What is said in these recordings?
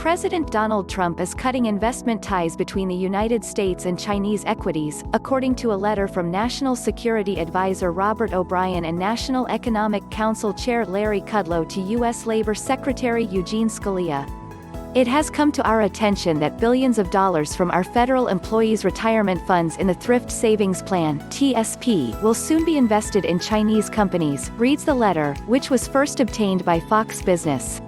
President Donald Trump is cutting investment ties between the United States and Chinese equities, according to a letter from National Security Advisor Robert O'Brien and National Economic Council Chair Larry Kudlow to U.S. Labor Secretary Eugene Scalia. It has come to our attention that billions of dollars from our federal employees' retirement funds in the Thrift Savings Plan (TSP) will soon be invested in Chinese companies, reads the letter, which was first obtained by Fox Business.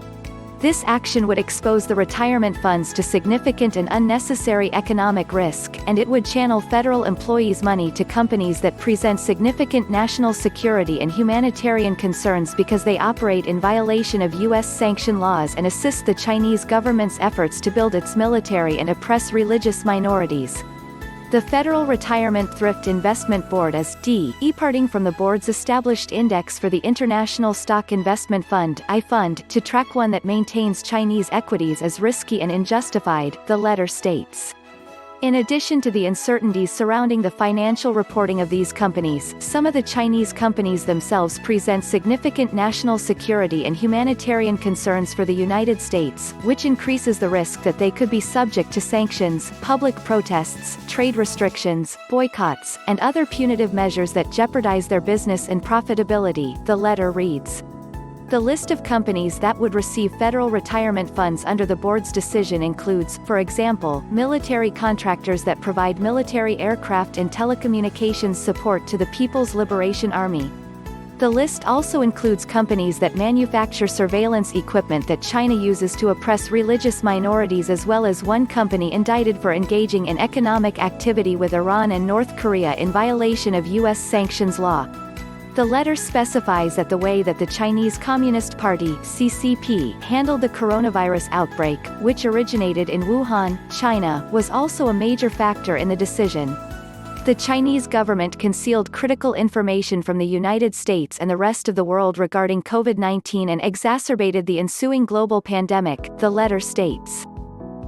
This action would expose the retirement funds to significant and unnecessary economic risk, and it would channel federal employees' money to companies that present significant national security and humanitarian concerns because they operate in violation of U.S. sanction laws and assist the Chinese government's efforts to build its military and oppress religious minorities. The Federal Retirement Thrift Investment Board is departing from the board's established index for the International Stock Investment Fund (IFund) to track one that maintains Chinese equities as risky and unjustified, the letter states. In addition to the uncertainties surrounding the financial reporting of these companies, some of the Chinese companies themselves present significant national security and humanitarian concerns for the United States, which increases the risk that they could be subject to sanctions, public protests, trade restrictions, boycotts, and other punitive measures that jeopardize their business and profitability, the letter reads. The list of companies that would receive federal retirement funds under the board's decision includes, for example, military contractors that provide military aircraft and telecommunications support to the People's Liberation Army. The list also includes companies that manufacture surveillance equipment that China uses to oppress religious minorities, as well as one company indicted for engaging in economic activity with Iran and North Korea in violation of U.S. sanctions law. The letter specifies that the way that the Chinese Communist Party (CCP) handled the coronavirus outbreak, which originated in Wuhan, China, was also a major factor in the decision. The Chinese government concealed critical information from the United States and the rest of the world regarding COVID-19 and exacerbated the ensuing global pandemic, the letter states.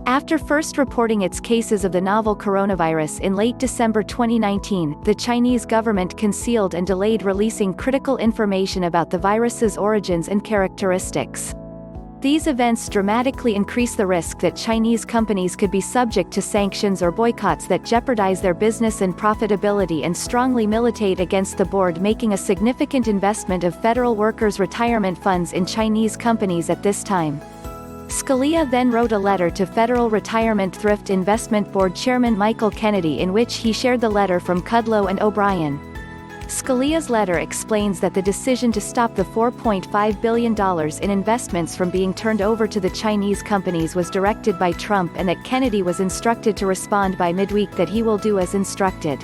After first reporting its cases of the novel coronavirus in late December 2019, the Chinese government concealed and delayed releasing critical information about the virus's origins and characteristics. These events dramatically increase the risk that Chinese companies could be subject to sanctions or boycotts that jeopardize their business and profitability, and strongly militate against the board making a significant investment of federal workers' retirement funds in Chinese companies at this time. Scalia then wrote a letter to Federal Retirement Thrift Investment Board Chairman Michael Kennedy, in which he shared the letter from Kudlow and O'Brien. Scalia's letter explains that the decision to stop the $4.5 billion in investments from being turned over to the Chinese companies was directed by Trump, and that Kennedy was instructed to respond by midweek that he will do as instructed.